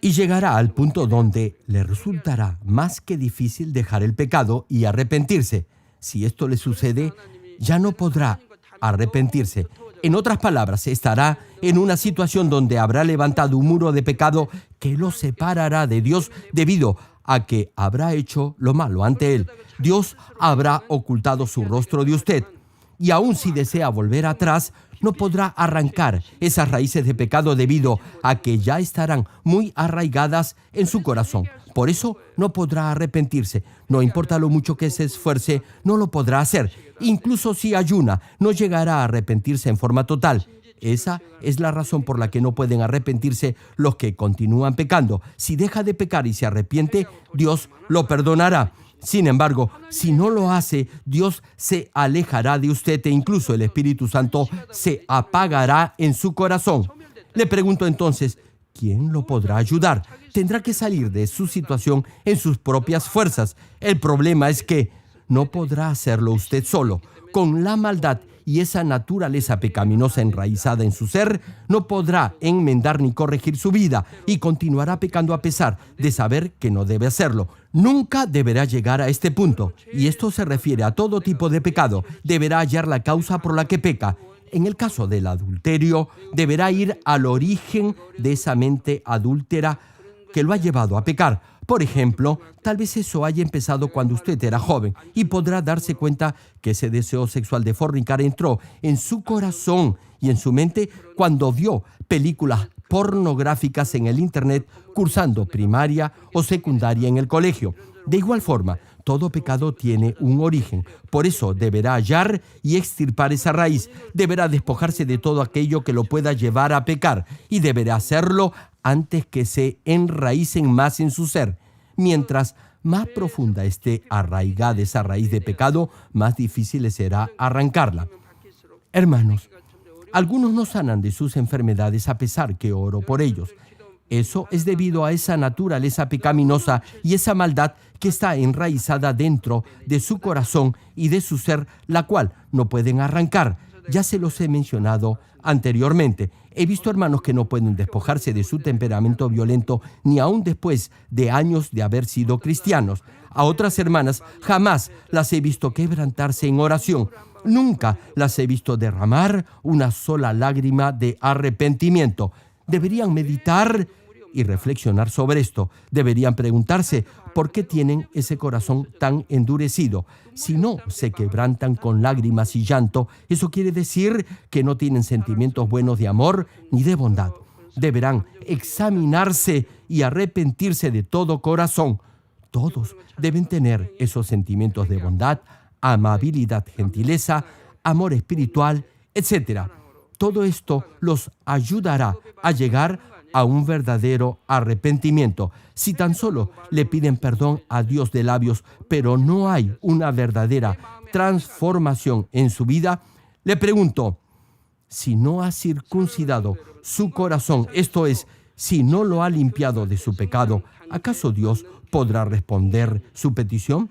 Speaker 1: Y llegará al punto donde le resultará más que difícil dejar el pecado y arrepentirse. Si esto le sucede, ya no podrá arrepentirse. En otras palabras, estará en una situación donde habrá levantado un muro de pecado que lo separará de Dios debido a que habrá hecho lo malo ante Él. Dios habrá ocultado su rostro de usted. Y aun si desea volver atrás, no podrá arrancar esas raíces de pecado debido a que ya estarán muy arraigadas en su corazón. Por eso no podrá arrepentirse. No importa lo mucho que se esfuerce, no lo podrá hacer. Incluso si ayuna, no llegará a arrepentirse en forma total. Esa es la razón por la que no pueden arrepentirse los que continúan pecando. Si deja de pecar y se arrepiente, Dios lo perdonará. Sin embargo, si no lo hace, Dios se alejará de usted e incluso el Espíritu Santo se apagará en su corazón. Le pregunto entonces, ¿quién lo podrá ayudar? Tendrá que salir de su situación en sus propias fuerzas. El problema es que no podrá hacerlo usted solo. Con la maldad y esa naturaleza pecaminosa enraizada en su ser, no podrá enmendar ni corregir su vida y continuará pecando a pesar de saber que no debe hacerlo. Nunca deberá llegar a este punto, y esto se refiere a todo tipo de pecado. Deberá hallar la causa por la que peca. En el caso del adulterio, deberá ir al origen de esa mente adúltera que lo ha llevado a pecar. Por ejemplo, tal vez eso haya empezado cuando usted era joven y podrá darse cuenta que ese deseo sexual de fornicar entró en su corazón y en su mente cuando vio películas pornográficas en el Internet cursando primaria o secundaria en el colegio. De igual forma, todo pecado tiene un origen. Por eso deberá hallar y extirpar esa raíz. Deberá despojarse de todo aquello que lo pueda llevar a pecar y deberá hacerlo antes que se enraícen más en su ser. Mientras más profunda esté arraigada esa raíz de pecado, más difícil le será arrancarla. Hermanos, algunos no sanan de sus enfermedades a pesar que oro por ellos. Eso es debido a esa naturaleza pecaminosa y esa maldad que está enraizada dentro de su corazón y de su ser, la cual no pueden arrancar. Ya se los he mencionado anteriormente. He visto hermanos que no pueden despojarse de su temperamento violento ni aún después de años de haber sido cristianos. A otras hermanas jamás las he visto quebrantarse en oración. Nunca las he visto derramar una sola lágrima de arrepentimiento. Deberían meditar y reflexionar sobre esto. Deberían preguntarse por qué tienen ese corazón tan endurecido. Si no se quebrantan con lágrimas y llanto, eso quiere decir que no tienen sentimientos buenos de amor ni de bondad. Deberán examinarse y arrepentirse de todo corazón. Todos deben tener esos sentimientos de bondad, amabilidad, gentileza, amor espiritual, etc. Todo esto los ayudará a llegar a un verdadero arrepentimiento. Si tan solo le piden perdón a Dios de labios, pero no hay una verdadera transformación en su vida, le pregunto, si no ha circuncidado su corazón, esto es, si no lo ha limpiado de su pecado, ¿acaso Dios podrá responder su petición?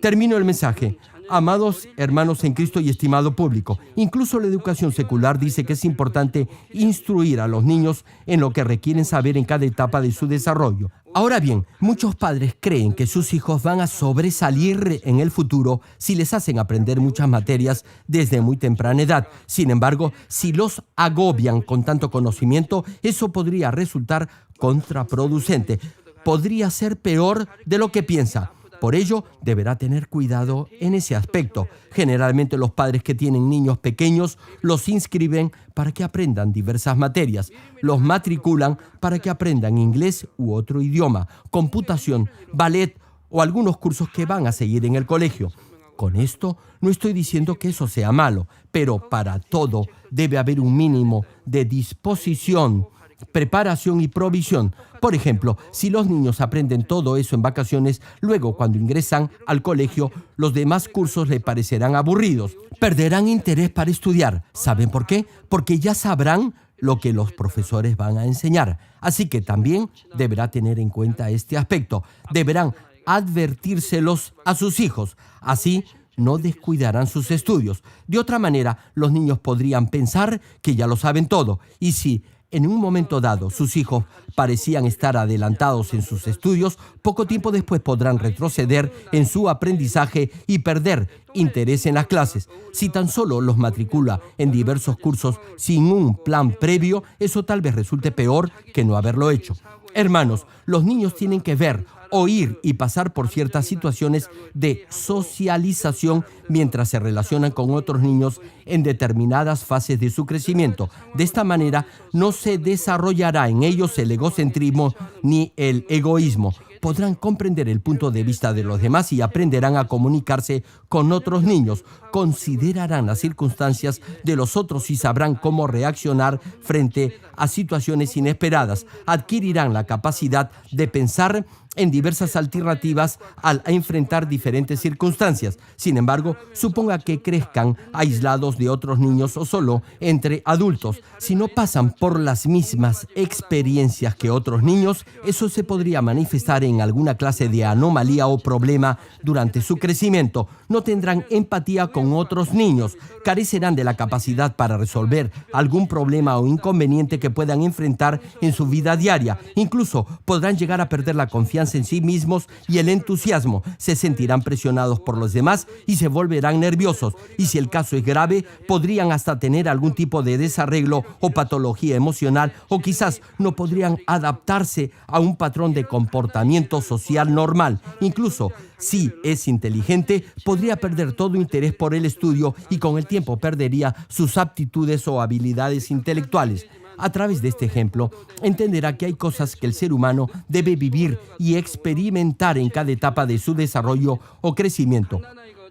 Speaker 1: Termino el mensaje. Amados hermanos en Cristo y estimado público, incluso la educación secular dice que es importante instruir a los niños en lo que requieren saber en cada etapa de su desarrollo. Ahora bien, muchos padres creen que sus hijos van a sobresalir en el futuro si les hacen aprender muchas materias desde muy temprana edad. Sin embargo, si los agobian con tanto conocimiento, eso podría resultar contraproducente. Podría ser peor de lo que piensa. Por ello, deberá tener cuidado en ese aspecto. Generalmente los padres que tienen niños pequeños los inscriben para que aprendan diversas materias. Los matriculan para que aprendan inglés u otro idioma, computación, ballet o algunos cursos que van a seguir en el colegio. Con esto no estoy diciendo que eso sea malo, pero para todo debe haber un mínimo de disposición, preparación y provisión. Por ejemplo, si los niños aprenden todo eso en vacaciones, luego cuando ingresan al colegio, los demás cursos les parecerán aburridos. Perderán interés para estudiar. ¿Saben por qué? Porque ya sabrán lo que los profesores van a enseñar. Así que también deberá tener en cuenta este aspecto. Deberán advertírselos a sus hijos. Así no descuidarán sus estudios. De otra manera, los niños podrían pensar que ya lo saben todo. Y si en un momento dado sus hijos parecían estar adelantados en sus estudios, poco tiempo después podrán retroceder en su aprendizaje y perder interés en las clases. Si tan solo los matricula en diversos cursos sin un plan previo, eso tal vez resulte peor que no haberlo hecho. Hermanos, los niños tienen que ver, oír y pasar por ciertas situaciones de socialización mientras se relacionan con otros niños en determinadas fases de su crecimiento. De esta manera, no se desarrollará en ellos el egocentrismo ni el egoísmo. Podrán comprender el punto de vista de los demás y aprenderán a comunicarse con otros niños. Considerarán las circunstancias de los otros y sabrán cómo reaccionar frente a situaciones inesperadas. Adquirirán la capacidad de pensar en diversas alternativas al enfrentar diferentes circunstancias. Sin embargo, suponga que crezcan aislados de otros niños o solo entre adultos. Si no pasan por las mismas experiencias que otros niños, eso se podría manifestar en alguna clase de anomalía o problema durante su crecimiento. No tendrán empatía con otros niños, carecerán de la capacidad para resolver algún problema o inconveniente que puedan enfrentar en su vida diaria. Incluso podrán llegar a perder la confianza en sí mismos y el entusiasmo. Se sentirán presionados por los demás y se volverán nerviosos. Y si el caso es grave, podrían hasta tener algún tipo de desarreglo o patología emocional, o quizás no podrían adaptarse a un patrón de comportamiento social normal. Incluso si es inteligente, podría perder todo interés por el estudio y con el tiempo perdería sus aptitudes o habilidades intelectuales. A través de este ejemplo, entenderá que hay cosas que el ser humano debe vivir y experimentar en cada etapa de su desarrollo o crecimiento.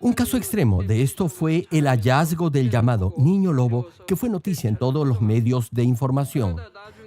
Speaker 1: Un caso extremo de esto fue el hallazgo del llamado niño lobo, que fue noticia en todos los medios de información.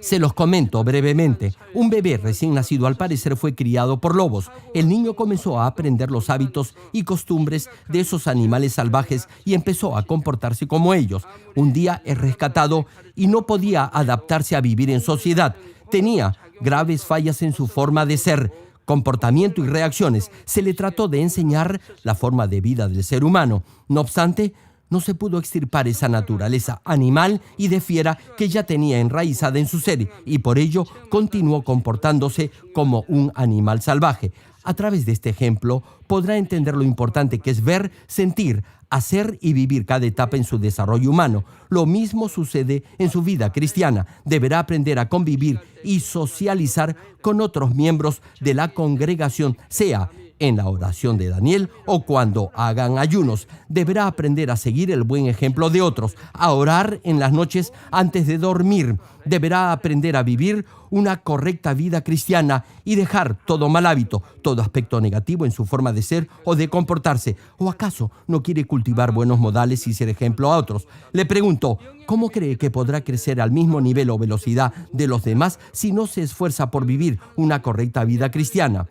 Speaker 1: Se los comento brevemente. Un bebé recién nacido al parecer fue criado por lobos. El niño comenzó a aprender los hábitos y costumbres de esos animales salvajes y empezó a comportarse como ellos. Un día es rescatado y no podía adaptarse a vivir en sociedad. Tenía graves fallas en su forma de ser, comportamiento y reacciones. Se le trató de enseñar la forma de vida del ser humano. No obstante, no se pudo extirpar esa naturaleza animal y de fiera que ya tenía enraizada en su ser, y por ello continuó comportándose como un animal salvaje. A través de este ejemplo podrá entender lo importante que es ver, sentir, hacer y vivir cada etapa en su desarrollo humano. Lo mismo sucede en su vida cristiana. Deberá aprender a convivir y socializar con otros miembros de la congregación, sea en la oración de Daniel o cuando hagan ayunos. Deberá aprender a seguir el buen ejemplo de otros, a orar en las noches antes de dormir. Deberá aprender a vivir una correcta vida cristiana y dejar todo mal hábito, todo aspecto negativo en su forma de ser o de comportarse. ¿O acaso no quiere cultivar buenos modales y ser ejemplo a otros? Le pregunto, ¿cómo cree que podrá crecer al mismo nivel o velocidad de los demás si no se esfuerza por vivir una correcta vida cristiana?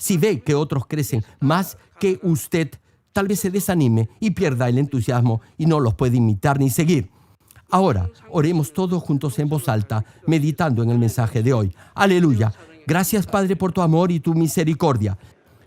Speaker 1: Si ve que otros crecen más que usted, tal vez se desanime y pierda el entusiasmo y no los puede imitar ni seguir. Ahora, oremos todos juntos en voz alta, meditando en el mensaje de hoy. Aleluya. Gracias, Padre, por tu amor y tu misericordia.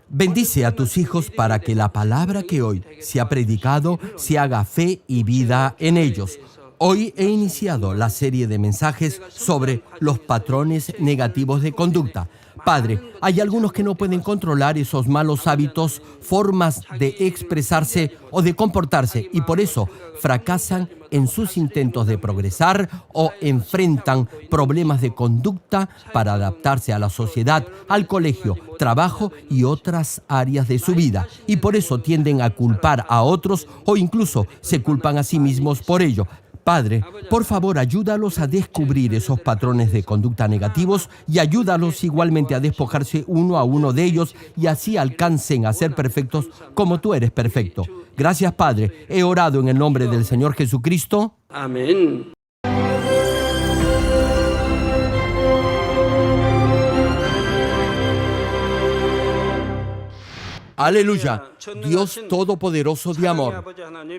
Speaker 1: Bendice a tus hijos para que la palabra que hoy se ha predicado se haga fe y vida en ellos. Hoy he iniciado la serie de mensajes sobre los patrones negativos de conducta. Padre, hay algunos que no pueden controlar esos malos hábitos, formas de expresarse o de comportarse, y por eso fracasan en sus intentos de progresar o enfrentan problemas de conducta para adaptarse a la sociedad, al colegio, trabajo y otras áreas de su vida. Y por eso tienden a culpar a otros o incluso se culpan a sí mismos por ello. Padre, por favor, ayúdalos a descubrir esos patrones de conducta negativos y ayúdalos igualmente a despojarse uno a uno de ellos y así alcancen a ser perfectos como tú eres perfecto. Gracias, Padre. He orado en el nombre del Señor Jesucristo.
Speaker 2: Amén.
Speaker 1: Aleluya, Dios Todopoderoso de amor,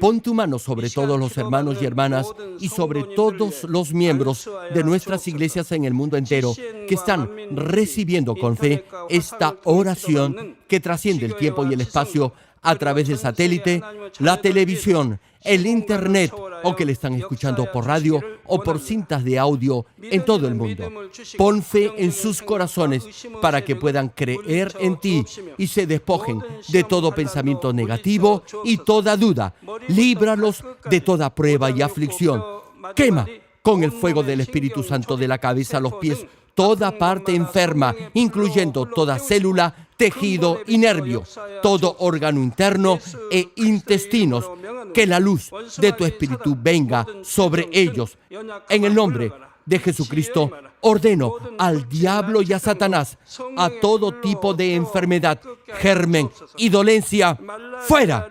Speaker 1: pon tu mano sobre todos los hermanos y hermanas y sobre todos los miembros de nuestras iglesias en el mundo entero que están recibiendo con fe esta oración que trasciende el tiempo y el espacio a través del satélite, la televisión, el internet o que le están escuchando por radio o por cintas de audio en todo el mundo. Pon fe en sus corazones para que puedan creer en ti y se despojen de todo pensamiento negativo y toda duda. Líbralos de toda prueba y aflicción. Quema con el fuego del Espíritu Santo de la cabeza a los pies toda parte enferma, incluyendo toda célula tejido y nervio, todo órgano interno e intestinos. Que la luz de tu Espíritu venga sobre ellos. En el nombre de Jesucristo, ordeno al diablo y a Satanás, a todo tipo de enfermedad, germen y dolencia, fuera.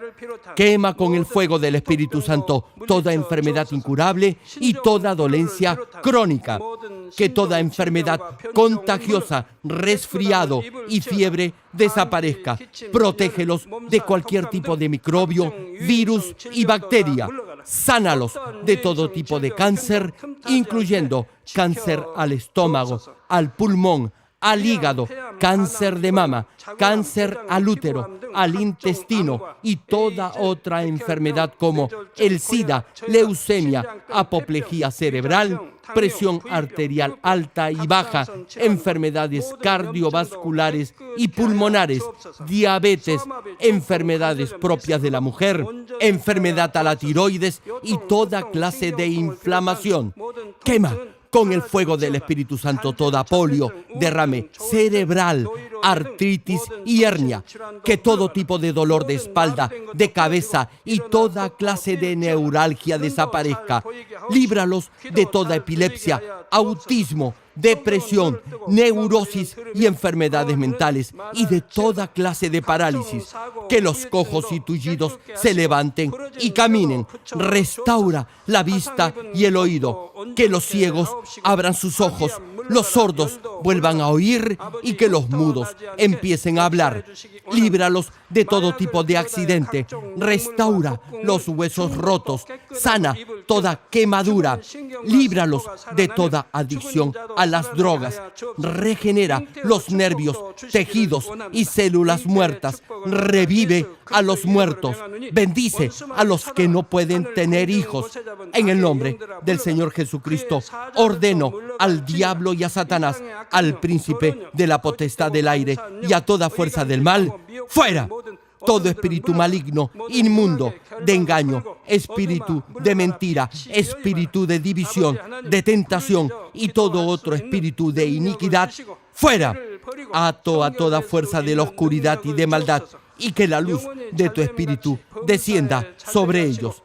Speaker 1: Quema con el fuego del Espíritu Santo toda enfermedad incurable y toda dolencia crónica. Que toda enfermedad contagiosa, resfriado y fiebre desaparezca. Protégelos de cualquier tipo de microbio, virus y bacteria. Sánalos de todo tipo de cáncer, incluyendo cáncer al estómago, al pulmón, al hígado, cáncer de mama, cáncer al útero, al intestino y toda otra enfermedad como el SIDA, leucemia, apoplejía cerebral, presión arterial alta y baja, enfermedades cardiovasculares y pulmonares, diabetes, enfermedades propias de la mujer, enfermedad a la tiroides y toda clase de inflamación. Quema con el fuego del Espíritu Santo toda polio, derrame cerebral, artritis y hernia. Que todo tipo de dolor de espalda, de cabeza y toda clase de neuralgia desaparezca. Líbralos de toda epilepsia, autismo, depresión, neurosis y enfermedades mentales y de toda clase de parálisis. Que los cojos y tullidos se levanten y caminen. Restaura la vista y el oído. Que los ciegos abran sus ojos, los sordos vuelvan a oír y que los mudos empiecen a hablar. Líbralos de todo tipo de accidente. Restaura los huesos rotos. Sana toda quemadura. Líbralos de toda adicción a las drogas. Regenera los nervios, tejidos y células muertas. Revive a los muertos. Bendice a los que no pueden tener hijos. En el nombre del Señor Jesucristo, ordeno al diablo y a Satanás, al príncipe de la potestad del aire y a toda fuerza del mal, fuera. Todo espíritu maligno, inmundo, de engaño, espíritu de mentira, espíritu de división, de tentación y todo otro espíritu de iniquidad, fuera. Ato a toda fuerza de la oscuridad y de maldad, y que la luz de tu espíritu descienda sobre ellos.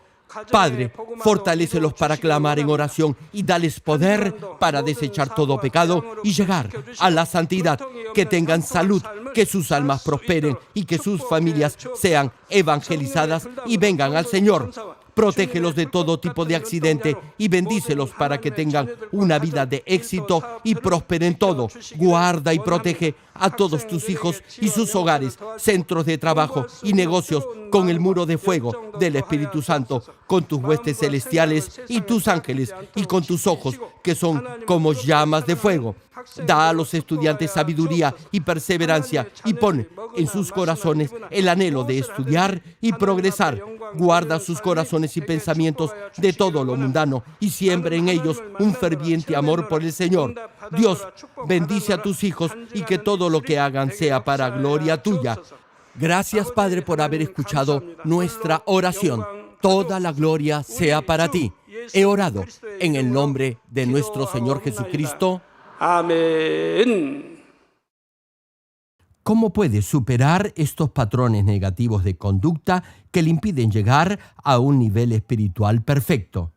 Speaker 1: Padre, fortalécelos para clamar en oración y dales poder para desechar todo pecado y llegar a la santidad. Que tengan salud, que sus almas prosperen y que sus familias sean evangelizadas y vengan al Señor. Protégelos de todo tipo de accidente y bendícelos para que tengan una vida de éxito y prosperen todo. Guarda y protege a todos tus hijos y sus hogares, centros de trabajo y negocios con el muro de fuego del Espíritu Santo, con tus huestes celestiales y tus ángeles y con tus ojos que son como llamas de fuego. Da a los estudiantes sabiduría y perseverancia y pon en sus corazones el anhelo de estudiar y progresar. Guarda sus corazones y pensamientos de todo lo mundano y siembra en ellos un ferviente amor por el Señor. Dios, bendice a tus hijos y que todo lo que hagan sea para gloria tuya. Gracias, Padre, por haber escuchado nuestra oración. Toda la gloria sea para ti. He orado en el nombre de nuestro Señor Jesucristo.
Speaker 2: Amén.
Speaker 1: ¿Cómo puede superar estos patrones negativos de conducta que le impiden llegar a un nivel espiritual perfecto?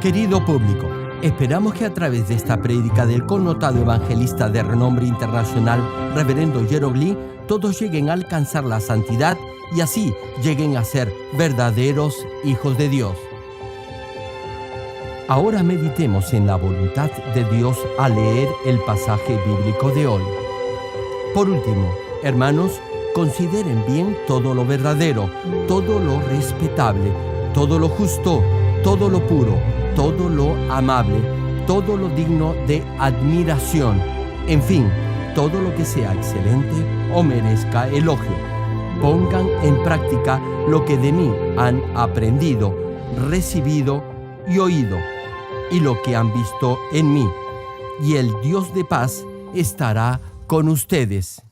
Speaker 1: Querido público, esperamos que a través de esta prédica del connotado evangelista de renombre internacional, Reverendo Gerald Lee, todos lleguen a alcanzar la santidad y así lleguen a ser verdaderos hijos de Dios. Ahora meditemos en la voluntad de Dios al leer el pasaje bíblico de hoy. Por último, hermanos, consideren bien todo lo verdadero, todo lo respetable, todo lo justo, todo lo puro, todo lo amable, todo lo digno de admiración, en fin, todo lo que sea excelente o merezca elogio. Pongan en práctica lo que de mí han aprendido, recibido y oído, y lo que han visto en mí, y el Dios de paz estará con ustedes.